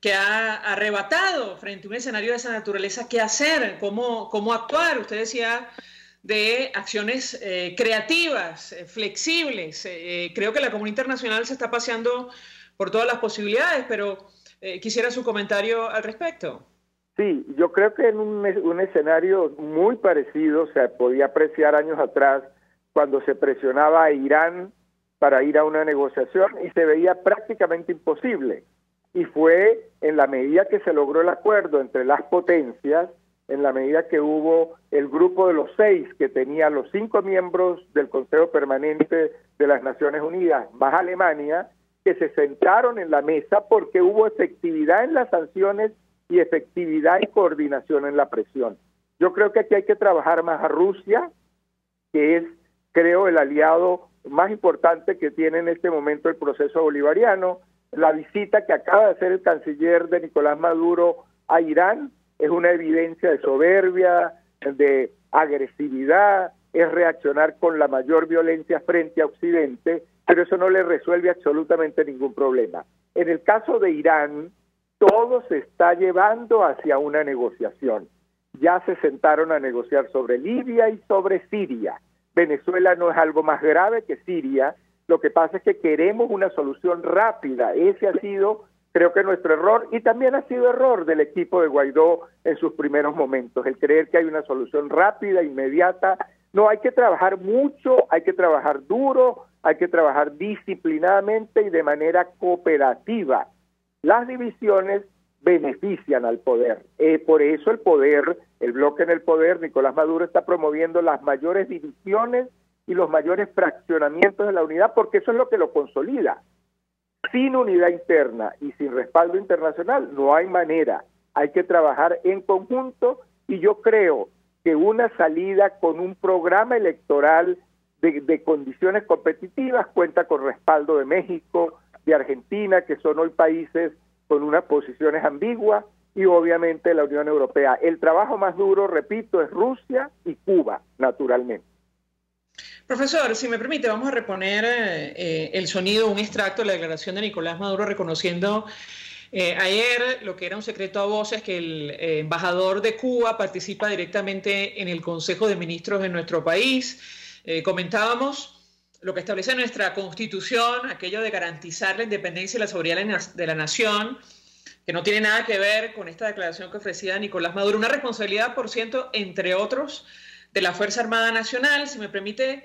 A: que ha arrebatado frente a un escenario de esa naturaleza. ¿Qué hacer? ¿Cómo actuar? Usted decía de acciones creativas, flexibles. Creo que la comunidad internacional se está paseando por todas las posibilidades, pero quisiera su comentario al respecto.
L: Sí, yo creo que en un escenario muy parecido se podía apreciar años atrás cuando se presionaba a Irán para ir a una negociación y se veía prácticamente imposible. Y fue en la medida que se logró el acuerdo entre las potencias, en la medida que hubo el grupo de los 6 que tenía los 5 miembros del Consejo Permanente de las Naciones Unidas, más Alemania, que se sentaron en la mesa porque hubo efectividad en las sanciones y efectividad y coordinación en la presión. Yo creo que aquí hay que trabajar más a Rusia, que es, creo, el aliado más importante que tiene en este momento el proceso bolivariano. La visita que acaba de hacer el canciller de Nicolás Maduro a Irán es una evidencia de soberbia, de agresividad, es reaccionar con la mayor violencia frente a Occidente, pero eso no le resuelve absolutamente ningún problema. En el caso de Irán, todo se está llevando hacia una negociación. Ya se sentaron a negociar sobre Libia y sobre Siria. Venezuela no es algo más grave que Siria. Lo que pasa es que queremos una solución rápida. Ese ha sido, creo que, nuestro error, y también ha sido error del equipo de Guaidó en sus primeros momentos, el creer que hay una solución rápida, inmediata. No, hay que trabajar mucho, hay que trabajar duro, hay que trabajar disciplinadamente y de manera cooperativa. Las divisiones benefician al poder. Por eso el poder, el bloque en el poder, Nicolás Maduro está promoviendo las mayores divisiones y los mayores fraccionamientos de la unidad, porque eso es lo que lo consolida. Sin unidad interna y sin respaldo internacional no hay manera. Hay que trabajar en conjunto y yo creo que una salida con un programa electoral de condiciones competitivas cuenta con respaldo de México, de Argentina, que son hoy países con unas posiciones ambiguas, y obviamente la Unión Europea. El trabajo más duro, repito, es Rusia y Cuba, naturalmente.
A: Profesor, si me permite, vamos a reponer el sonido, un extracto de la declaración de Nicolás Maduro reconociendo ayer lo que era un secreto a voces, que el embajador de Cuba participa directamente en el Consejo de Ministros de nuestro país. Comentábamos lo que establece nuestra Constitución, aquello de garantizar la independencia y la soberanía de la nación, que no tiene nada que ver con esta declaración que ofrecía Nicolás Maduro. Una responsabilidad, por cierto, entre otros, de la Fuerza Armada Nacional. Si me permite,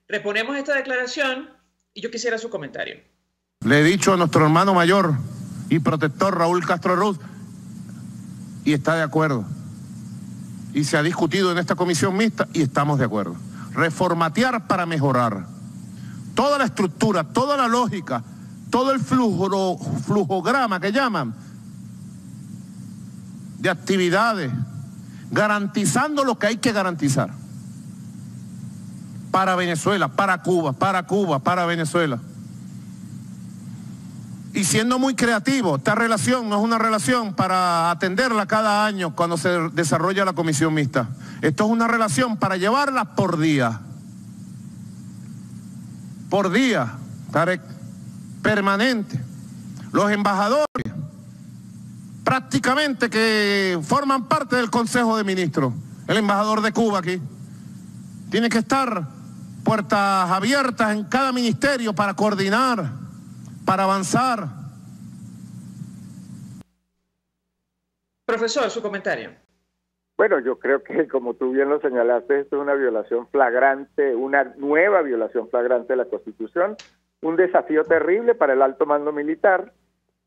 A: reponemos esta declaración y yo quisiera su comentario.
M: Le he dicho a nuestro hermano mayor y protector Raúl Castro Ruz, y está de acuerdo. Y se ha discutido en esta comisión mixta y estamos de acuerdo. Reformatear para mejorar. Toda la estructura, toda la lógica, todo el flujograma que llaman de actividades, garantizando lo que hay que garantizar para Venezuela, para Cuba, para Venezuela. Y siendo muy creativo, esta relación no es una relación para atenderla cada año cuando se desarrolla la comisión mixta. Esto es una relación para llevarla por día. Por día, permanente. Los embajadores, prácticamente que forman parte del Consejo de Ministros, el embajador de Cuba aquí, tiene que estar puertas abiertas en cada ministerio para coordinar, para avanzar.
A: Profesor, su comentario.
L: Bueno, yo creo que, como tú bien lo señalaste, esto es una violación flagrante, una nueva violación flagrante de la Constitución, un desafío terrible para el alto mando militar,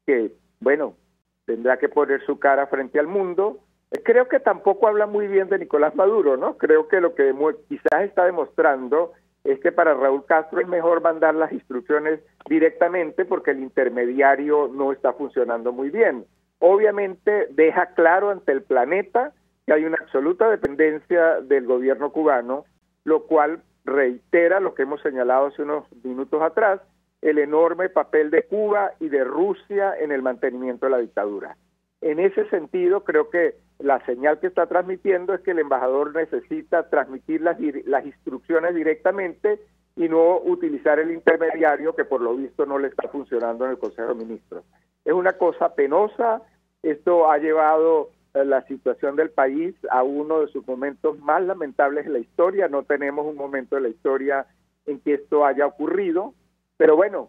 L: que, bueno, tendrá que poner su cara frente al mundo. Creo que tampoco habla muy bien de Nicolás Maduro, ¿no? Creo que lo que quizás está demostrando es que para Raúl Castro es mejor mandar las instrucciones directamente porque el intermediario no está funcionando muy bien. Obviamente deja claro ante el planeta que hay una absoluta dependencia del gobierno cubano, lo cual reitera lo que hemos señalado hace unos minutos atrás, el enorme papel de Cuba y de Rusia en el mantenimiento de la dictadura. En ese sentido, creo que la señal que está transmitiendo es que el embajador necesita transmitir las instrucciones directamente y no utilizar el intermediario que por lo visto no le está funcionando en el Consejo de Ministros. Es una cosa penosa, esto ha llevado la situación del país a uno de sus momentos más lamentables en la historia. No tenemos un momento de la historia en que esto haya ocurrido, pero bueno,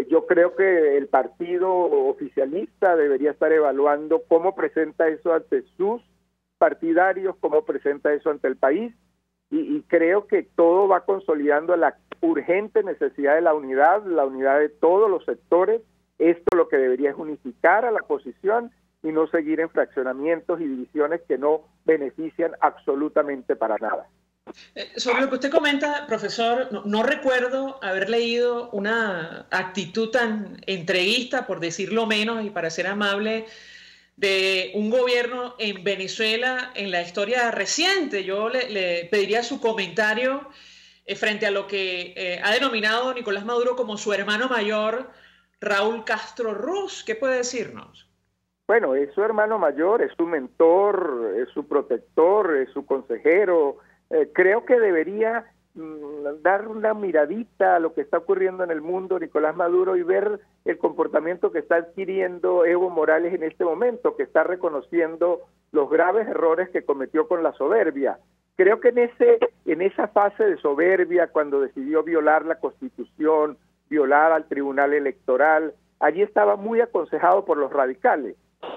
L: yo creo que el partido oficialista debería estar evaluando cómo presenta eso ante sus partidarios, cómo presenta eso ante el país, y creo que todo va consolidando la urgente necesidad de la unidad de todos los sectores. Esto lo que debería es unificar a la oposición y no seguir en fraccionamientos y divisiones que no benefician absolutamente para nada.
A: Sobre lo que usted comenta, profesor, no recuerdo haber leído una actitud tan entreguista, por decirlo menos y para ser amable, de un gobierno en Venezuela en la historia reciente. Yo le pediría su comentario frente a lo que ha denominado Nicolás Maduro como su hermano mayor, Raúl Castro Ruz. ¿Qué puede decirnos?
L: Bueno, es su hermano mayor, es su mentor, es su protector, es su consejero. Creo que debería dar una miradita a lo que está ocurriendo en el mundo Nicolás Maduro y ver el comportamiento que está adquiriendo Evo Morales en este momento, que está reconociendo los graves errores que cometió con la soberbia. Creo que en esa fase de soberbia, cuando decidió violar la Constitución, violar al Tribunal Electoral, allí estaba muy aconsejado por los radicales,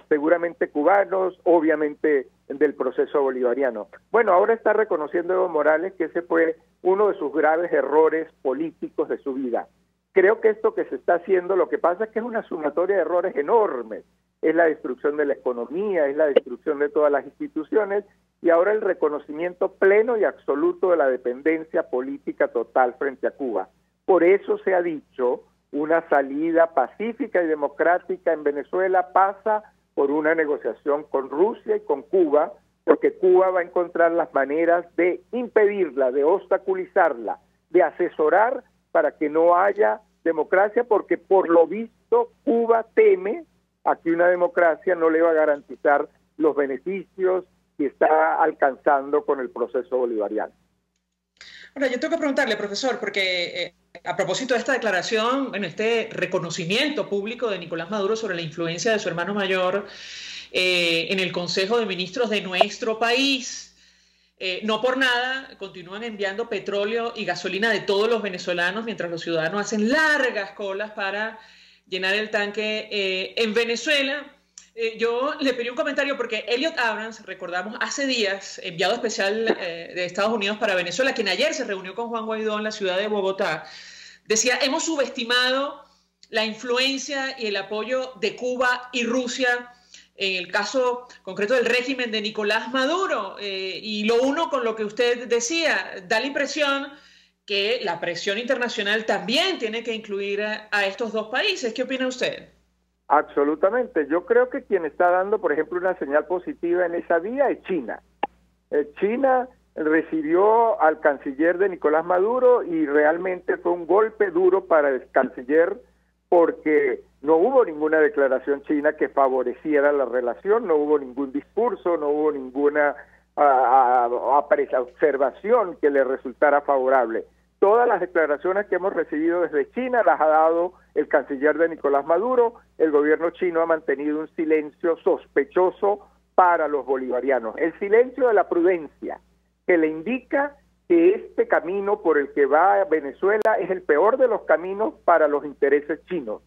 L: seguramente cubanos, obviamente del proceso bolivariano. Bueno, ahora está reconociendo Evo Morales que ese fue uno de sus graves errores políticos de su vida. Creo que esto que se está haciendo, lo que pasa es que es una sumatoria de errores enormes. Es la destrucción de la economía, es la destrucción de todas las instituciones y ahora el reconocimiento pleno y absoluto de la dependencia política total frente a Cuba. Por eso se ha dicho, una salida pacífica y democrática en Venezuela pasa por una negociación con Rusia y con Cuba, porque Cuba va a encontrar las maneras de impedirla, de obstaculizarla, de asesorar para que no haya democracia, porque por lo visto Cuba teme a que una democracia no le va a garantizar los beneficios que está alcanzando con el proceso bolivariano.
A: Ahora, yo tengo que preguntarle, profesor, porque a propósito de esta declaración, en este reconocimiento público de Nicolás Maduro sobre la influencia de su hermano mayor en el Consejo de Ministros de nuestro país, no por nada continúan enviando petróleo y gasolina de todos los venezolanos mientras los ciudadanos hacen largas colas para llenar el tanque en Venezuela. Yo le pedí un comentario porque Elliot Abrams, recordamos, hace días, enviado especial de Estados Unidos para Venezuela, quien ayer se reunió con Juan Guaidó en la ciudad de Bogotá, decía, hemos subestimado la influencia y el apoyo de Cuba y Rusia en el caso concreto del régimen de Nicolás Maduro. Y lo uno con lo que usted decía, da la impresión que la presión internacional también tiene que incluir a estos dos países. ¿Qué opina usted?
L: Absolutamente. Yo creo que quien está dando, por ejemplo, una señal positiva en esa vía es China. China recibió al canciller de Nicolás Maduro y realmente fue un golpe duro para el canciller porque no hubo ninguna declaración china que favoreciera la relación, no hubo ningún discurso, no hubo ninguna observación que le resultara favorable. Todas las declaraciones que hemos recibido desde China las ha dado el canciller de Nicolás Maduro. El gobierno chino ha mantenido un silencio sospechoso para los bolivarianos. El silencio de la prudencia, que le indica que este camino por el que va Venezuela es el peor de los caminos para los intereses chinos,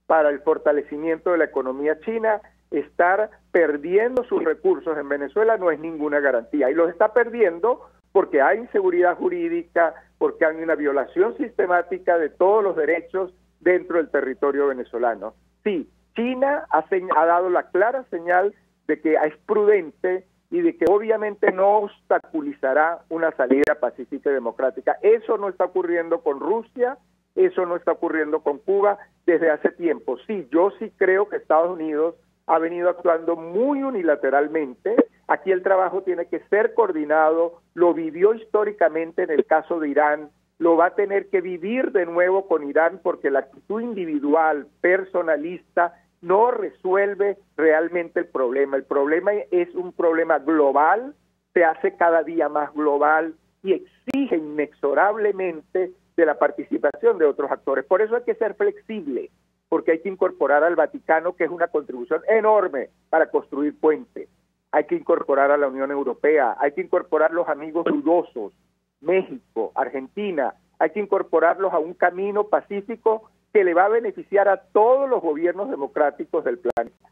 L: para el fortalecimiento de la economía china. estar perdiendo sus recursos en Venezuela no es ninguna garantía, y los está perdiendo porque hay inseguridad jurídica, porque hay una violación sistemática de todos los derechos dentro del territorio venezolano. Sí, China ha dado la clara señal de que es prudente y de que obviamente no obstaculizará una salida pacífica y democrática. Eso no está ocurriendo con Rusia, eso no está ocurriendo con Cuba desde hace tiempo. Sí, yo sí creo que Estados Unidos ha venido actuando muy unilateralmente. Aquí el trabajo tiene que ser coordinado, lo vivió históricamente en el caso de Irán, lo va a tener que vivir de nuevo con Irán, porque la actitud individual, personalista, no resuelve realmente el problema. El problema es un problema global, se hace cada día más global y exige inexorablemente de la participación de otros actores. Por eso hay que ser flexible, porque hay que incorporar al Vaticano, que es una contribución enorme para construir puentes. Hay que incorporar a la Unión Europea, hay que incorporar los amigos ruidosos, México, Argentina, hay que incorporarlos a un camino pacífico que le va a beneficiar a todos los gobiernos democráticos del planeta.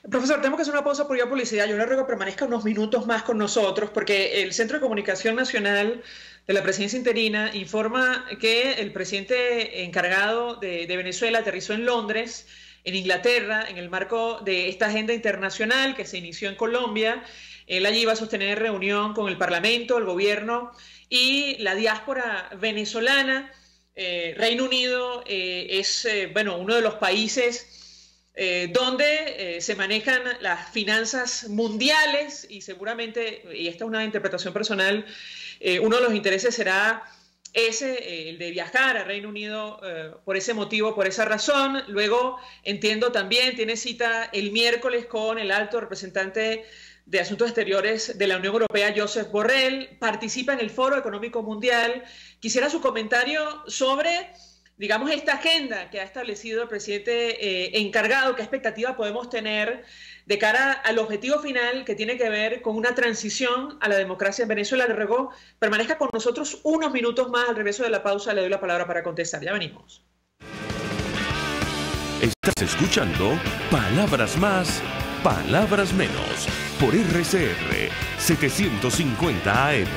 A: Profesor, tenemos que hacer una pausa por vía publicidad. Yo le ruego que permanezca unos minutos más con nosotros, porque el Centro de Comunicación Nacional de la Presidencia Interina informa que el presidente encargado de Venezuela aterrizó en Londres, en Inglaterra, en el marco de esta agenda internacional que se inició en Colombia. Él allí va a sostener reunión con el Parlamento, el gobierno y la diáspora venezolana. Reino Unido es uno de los países donde se manejan las finanzas mundiales, y seguramente, y esta es una interpretación personal, uno de los intereses será ese, el de viajar a Reino Unido por ese motivo, por esa razón. Luego, entiendo también, tiene cita el miércoles con el alto representante de Asuntos Exteriores de la Unión Europea, Josep Borrell, participa en el Foro Económico Mundial. Quisiera su comentario sobre, digamos, esta agenda que ha establecido el presidente encargado. ¿Qué expectativa podemos tener de cara al objetivo final que tiene que ver con una transición a la democracia en Venezuela? Le ruego permanezca con nosotros unos minutos más. Al regreso de la pausa le doy la palabra para contestar. Ya venimos.
J: Estás escuchando Palabras Más, Palabras Menos, por RCR 750 AM.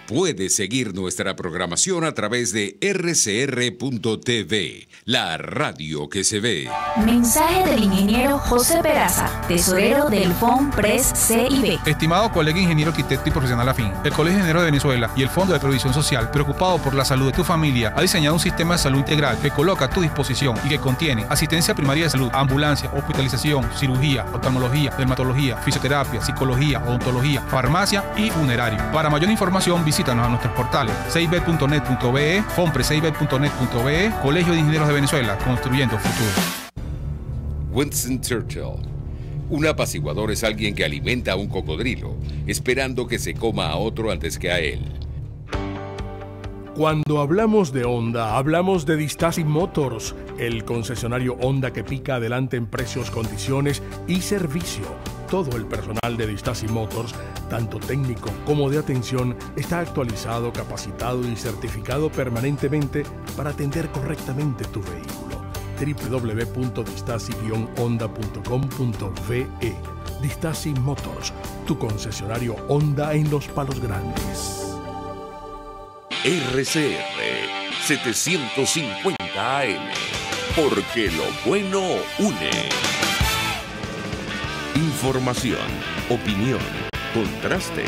E: Puedes seguir nuestra programación a través de rcr.tv, la radio que se ve.
F: Mensaje del ingeniero José Peraza, tesorero del FOMPRES CIB.
N: Estimado colega ingeniero, arquitecto y profesional afín, el Colegio de Ingenieros de Venezuela y el Fondo de Previsión Social, preocupado por la salud de tu familia, ha diseñado un sistema de salud integral que coloca a tu disposición y que contiene asistencia primaria de salud, ambulancia, hospitalización, cirugía, oftalmología, dermatología, fisioterapia, psicología, odontología, farmacia y funerario. Para mayor información, visítanos a nuestros portales cib.net.be, fomprescib.net.be, Colegio de Ingenieros de Venezuela, construyendo futuro.
B: Winston Churchill. Un apaciguador es alguien que alimenta a un cocodrilo, esperando que se coma a otro antes que a él.
H: Cuando hablamos de Honda, hablamos de Distaci Motors, el concesionario Honda que pica adelante en precios, condiciones y servicio. Todo el personal de Distaci Motors, tanto técnico como de atención, está actualizado, capacitado y certificado permanentemente para atender correctamente tu vehículo. www.distaci-honda.com.ve. Distaci Motors, tu concesionario Honda en Los Palos Grandes.
J: RCR 750 AM, porque lo bueno une. Información, opinión, contraste.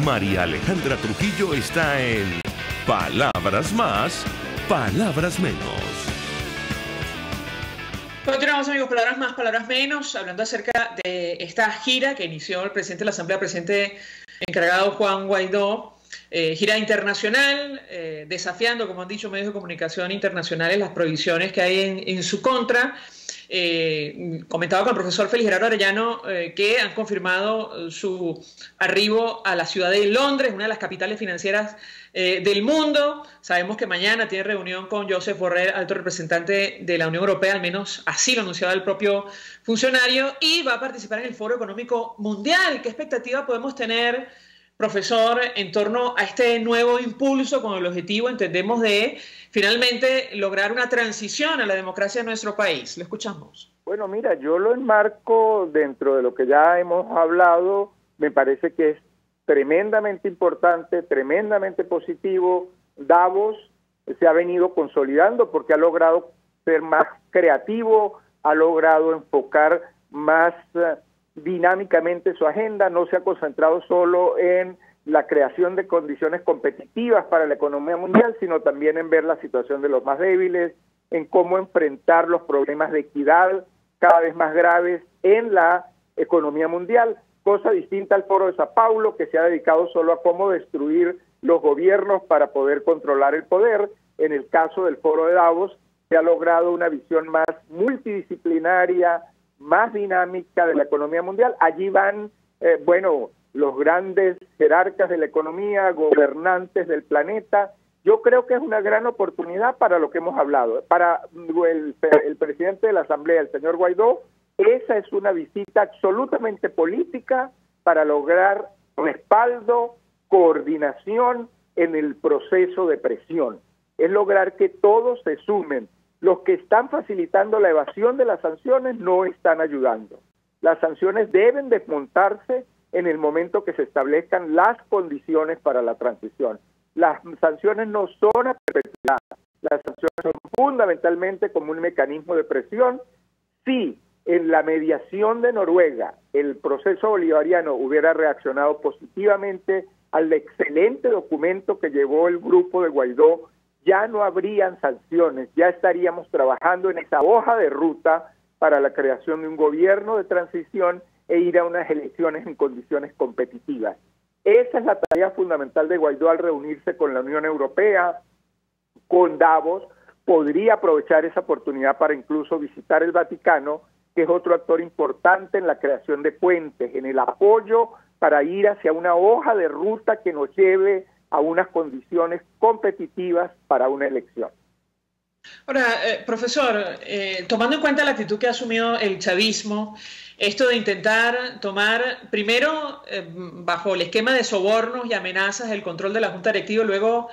J: María Alejandra Trujillo está en Palabras Más, Palabras Menos.
A: Continuamos, amigos, Palabras Más, Palabras Menos, hablando acerca de esta gira que inició el presidente de la Asamblea, presidente encargado Juan Guaidó. Gira internacional, desafiando, como han dicho medios de comunicación internacionales, las prohibiciones que hay en su contra. Comentaba con el profesor Félix Gerardo Arellano que han confirmado su arribo a la ciudad de Londres, una de las capitales financieras del mundo. Sabemos que mañana tiene reunión con Josep Borrell, alto representante de la Unión Europea, al menos así lo anunciaba el propio funcionario, y va a participar en el Foro Económico Mundial. ¿Qué expectativa podemos tener profesor, en torno a este nuevo impulso con el objetivo, entendemos, de finalmente lograr una transición a la democracia en nuestro país? Lo escuchamos.
L: Bueno, mira, yo lo enmarco dentro de lo que ya hemos hablado. Me parece que es tremendamente importante, tremendamente positivo. Davos se ha venido consolidando porque ha logrado ser más creativo, ha logrado enfocar más dinámicamente su agenda, no se ha concentrado solo en la creación de condiciones competitivas para la economía mundial, sino también en ver la situación de los más débiles, en cómo enfrentar los problemas de equidad cada vez más graves en la economía mundial, cosa distinta al Foro de Sao Paulo, que se ha dedicado solo a cómo destruir los gobiernos para poder controlar el poder. En el caso del Foro de Davos, se ha logrado una visión más multidisciplinaria, más dinámica de la economía mundial. Allí van, los grandes jerarcas de la economía, gobernantes del planeta. Yo creo que es una gran oportunidad para lo que hemos hablado. Para el presidente de la Asamblea, el señor Guaidó, esa es una visita absolutamente política para lograr respaldo, coordinación en el proceso de presión. Es lograr que todos se sumen. Los que están facilitando la evasión de las sanciones no están ayudando. Las sanciones deben desmontarse en el momento que se establezcan las condiciones para la transición. Las sanciones no son a perpetuidad. Las sanciones son fundamentalmente como un mecanismo de presión. Si en la mediación de Noruega el proceso bolivariano hubiera reaccionado positivamente al excelente documento que llevó el grupo de Guaidó, ya no habrían sanciones, ya estaríamos trabajando en esa hoja de ruta para la creación de un gobierno de transición e ir a unas elecciones en condiciones competitivas. Esa es la tarea fundamental de Guaidó al reunirse con la Unión Europea, con Davos. Podría aprovechar esa oportunidad para incluso visitar el Vaticano, que es otro actor importante en la creación de puentes, en el apoyo para ir hacia una hoja de ruta que nos lleve a unas condiciones competitivas para una elección.
A: Ahora, profesor, tomando en cuenta la actitud que ha asumido el chavismo, esto de intentar tomar primero bajo el esquema de sobornos y amenazas el control de la Junta Directiva, luego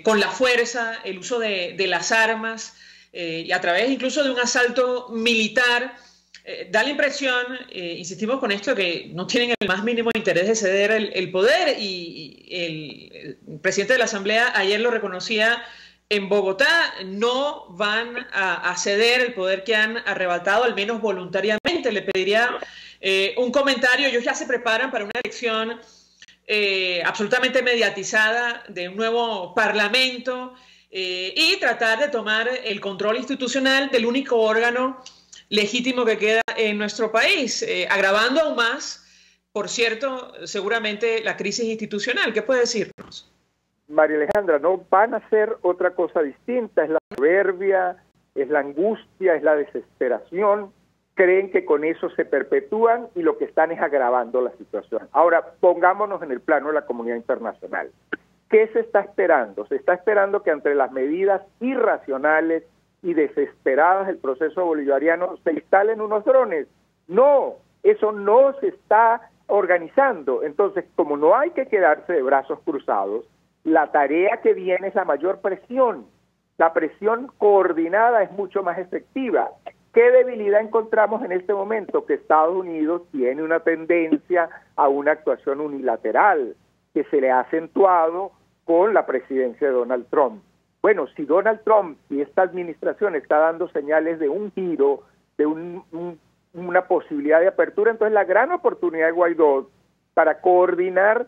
A: con la fuerza, el uso de las armas y a través incluso de un asalto militar, da la impresión, insistimos con esto, que no tienen el más mínimo interés de ceder el poder, y el presidente de la Asamblea ayer lo reconocía en Bogotá: no van a ceder el poder que han arrebatado, al menos voluntariamente. Le pediría un comentario. Ellos ya se preparan para una elección absolutamente mediatizada de un nuevo parlamento y tratar de tomar el control institucional del único órgano legítimo que queda en nuestro país, agravando aún más, por cierto, seguramente la crisis institucional. ¿Qué puede decirnos?
L: María Alejandra, no van a hacer otra cosa distinta. Es la soberbia, es la angustia, es la desesperación. Creen que con eso se perpetúan y lo que están es agravando la situación. Ahora, pongámonos en el plano de la comunidad internacional. ¿Qué se está esperando? Se está esperando que ante las medidas irracionales y desesperadas del proceso bolivariano se instalen unos drones. No, eso no se está organizando. Entonces, como no hay que quedarse de brazos cruzados, la tarea que viene es la mayor presión. La presión coordinada es mucho más efectiva. ¿Qué debilidad encontramos en este momento? Que Estados Unidos tiene una tendencia a una actuación unilateral que se le ha acentuado con la presidencia de Donald Trump. Bueno, si Donald Trump y esta administración está dando señales de un giro, de una posibilidad de apertura, entonces la gran oportunidad de Guaidó para coordinar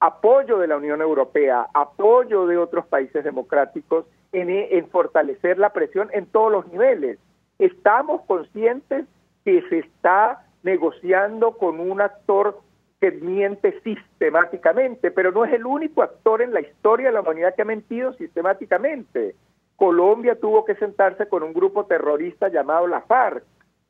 L: apoyo de la Unión Europea, apoyo de otros países democráticos en fortalecer la presión en todos los niveles. Estamos conscientes que se está negociando con un actor que miente sistemáticamente, pero no es el único actor en la historia de la humanidad que ha mentido sistemáticamente. Colombia tuvo que sentarse con un grupo terrorista llamado la FARC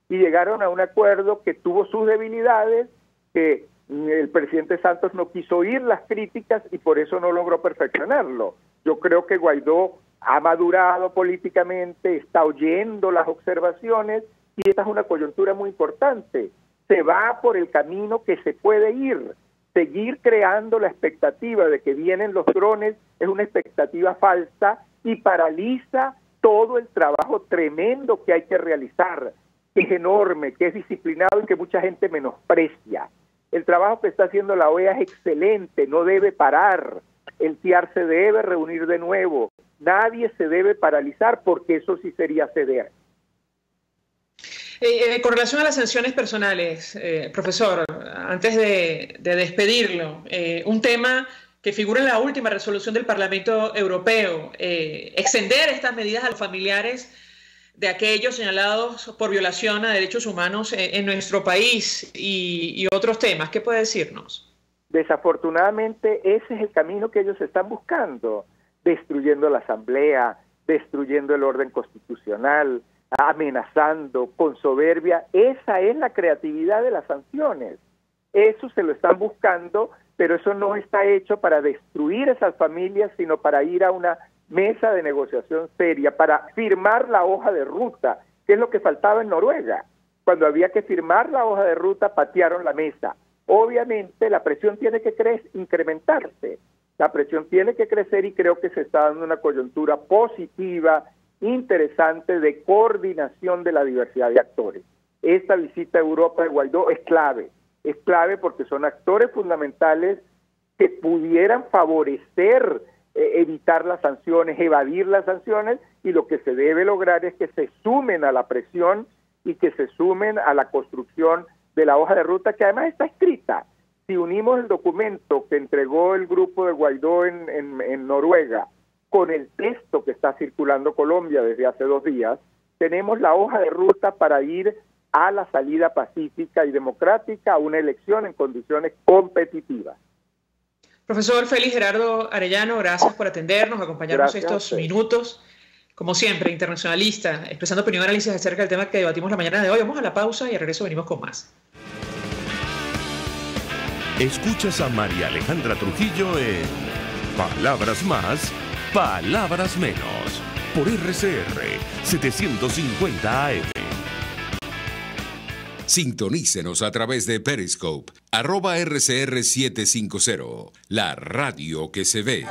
L: y llegaron a un acuerdo que tuvo sus debilidades, que el presidente Santos no quiso oír las críticas y por eso no logró perfeccionarlo. Yo creo que Guaidó ha madurado políticamente, está oyendo las observaciones y esta es una coyuntura muy importante. Se va por el camino que se puede ir. Seguir creando la expectativa de que vienen los drones es una expectativa falsa y paraliza todo el trabajo tremendo que hay que realizar, que es enorme, que es disciplinado y que mucha gente menosprecia. El trabajo que está haciendo la OEA es excelente, no debe parar. El TIAR se debe reunir de nuevo. Nadie se debe paralizar porque eso sí sería ceder.
A: Con relación a las sanciones personales, profesor, antes de despedirlo, un tema que figura en la última resolución del Parlamento Europeo, extender estas medidas a los familiares de aquellos señalados por violación a derechos humanos en nuestro país y otros temas. ¿Qué puede decirnos?
L: Desafortunadamente, ese es el camino que ellos están buscando, destruyendo la Asamblea, destruyendo el orden constitucional, amenazando, con soberbia. Esa es la creatividad de las sanciones. Eso se lo están buscando, pero eso no está hecho para destruir esas familias, sino para ir a una mesa de negociación seria, para firmar la hoja de ruta, que es lo que faltaba en Noruega. Cuando había que firmar la hoja de ruta, patearon la mesa. Obviamente la presión tiene que incrementarse, la presión tiene que crecer y creo que se está dando una coyuntura positiva, interesante de coordinación de la diversidad de actores. Esta visita a Europa de Guaidó es clave porque son actores fundamentales que pudieran favorecer, evitar las sanciones, evadir las sanciones, y lo que se debe lograr es que se sumen a la presión y que se sumen a la construcción de la hoja de ruta, que además está escrita. Si unimos el documento que entregó el grupo de Guaidó en Noruega con el texto que está circulando Colombia desde hace 2 días, tenemos la hoja de ruta para ir a la salida pacífica y democrática, a una elección en condiciones competitivas.
A: Profesor Félix Gerardo Arellano, gracias por atendernos, acompañarnos estos minutos. Como siempre, internacionalista, expresando opinión y análisis acerca del tema que debatimos la mañana de hoy. Vamos a la pausa y al regreso venimos con más.
J: Escuchas a María Alejandra Trujillo en Palabras Más, Palabras Menos, por RCR 750 AM.
E: Sintonícenos a través de Periscope, @RCR750, la radio que se ve.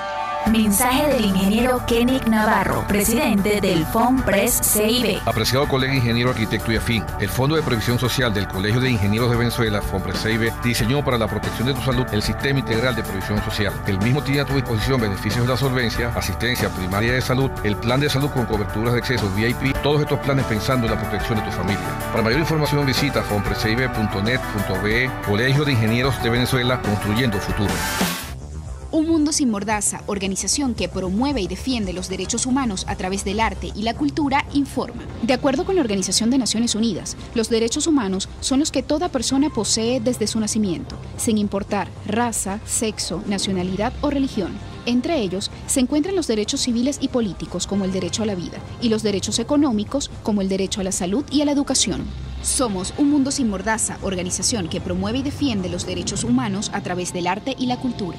F: Mensaje del ingeniero Kenick Navarro, presidente del FOMPRES CIB.
G: Apreciado colega ingeniero, arquitecto y afín, el Fondo de Previsión Social del Colegio de Ingenieros de Venezuela, FOMPRES CIB, diseñó para la protección de tu salud el Sistema Integral de Previsión Social. El mismo tiene a tu disposición beneficios de la solvencia, asistencia primaria de salud, el plan de salud con coberturas de acceso VIP, todos estos planes pensando en la protección de tu familia. Para mayor información visita fomprescib.net.be. Colegio de Ingenieros de Venezuela, construyendo futuro.
O: Un Mundo Sin Mordaza, organización que promueve y defiende los derechos humanos a través del arte y la cultura, informa. De acuerdo con la Organización de Naciones Unidas, los derechos humanos son los que toda persona posee desde su nacimiento, sin importar raza, sexo, nacionalidad o religión. Entre ellos se encuentran los derechos civiles y políticos, como el derecho a la vida, y los derechos económicos, como el derecho a la salud y a la educación. Somos Un Mundo Sin Mordaza, organización que promueve y defiende los derechos humanos a través del arte y la cultura.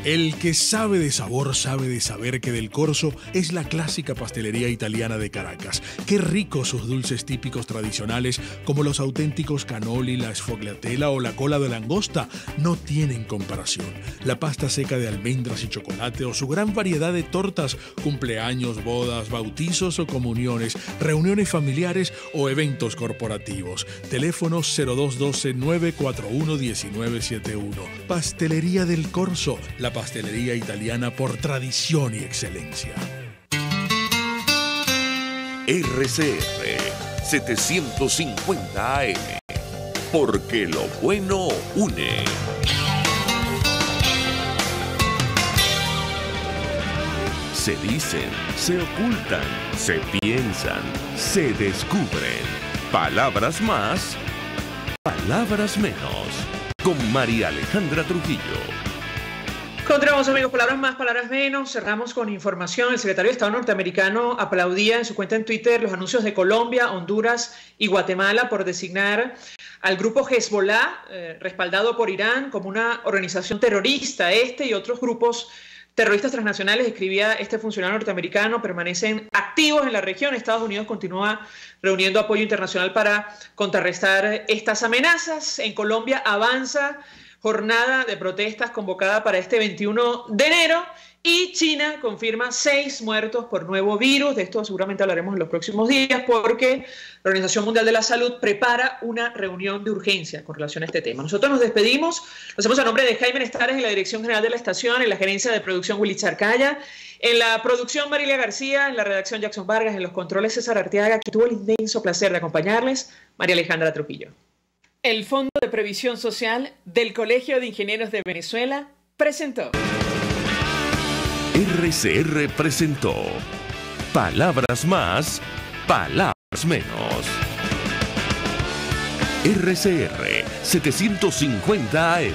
H: El que sabe de sabor sabe de saber que Del Corso es la clásica pastelería italiana de Caracas. Qué ricos sus dulces típicos tradicionales, como los auténticos cannoli, la sfogliatella o la cola de langosta, no tienen comparación. La pasta seca de almendras y chocolate o su gran variedad de tortas, cumpleaños, bodas, bautizos o comuniones, reuniones familiares o eventos corporativos. Teléfono 0212-941-1971. Pastelería Del Corso, la pastelería italiana por tradición y excelencia.
J: RCR 750 AM, porque lo bueno une. Se dicen, se ocultan, se piensan, se descubren. Palabras más, palabras menos. Con María Alejandra Trujillo.
A: Continuamos, amigos, palabras más, palabras menos. Cerramos con información. El secretario de Estado norteamericano aplaudía en su cuenta en Twitter los anuncios de Colombia, Honduras y Guatemala por designar al grupo Hezbollah, respaldado por Irán, como una organización terrorista. Este y otros grupos terroristas transnacionales, escribía este funcionario norteamericano, permanecen activos en la región. Estados Unidos continúa reuniendo apoyo internacional para contrarrestar estas amenazas. En Colombia avanza jornada de protestas convocada para este 21 de enero. Y China confirma 6 muertos por nuevo virus. De esto seguramente hablaremos en los próximos días porque la Organización Mundial de la Salud prepara una reunión de urgencia con relación a este tema. Nosotros nos despedimos. Lo hacemos a nombre de Jaime Nestares en la dirección general de la estación, en la gerencia de producción Willy Charcaya, en la producción Marilia García, en la redacción Jackson Vargas, en los controles César Arteaga, que tuvo el inmenso placer de acompañarles, María Alejandra Trujillo. El Fondo de Previsión Social del Colegio de Ingenieros de Venezuela presentó.
J: RCR presentó Palabras Más, Palabras Menos. RCR 750 AM.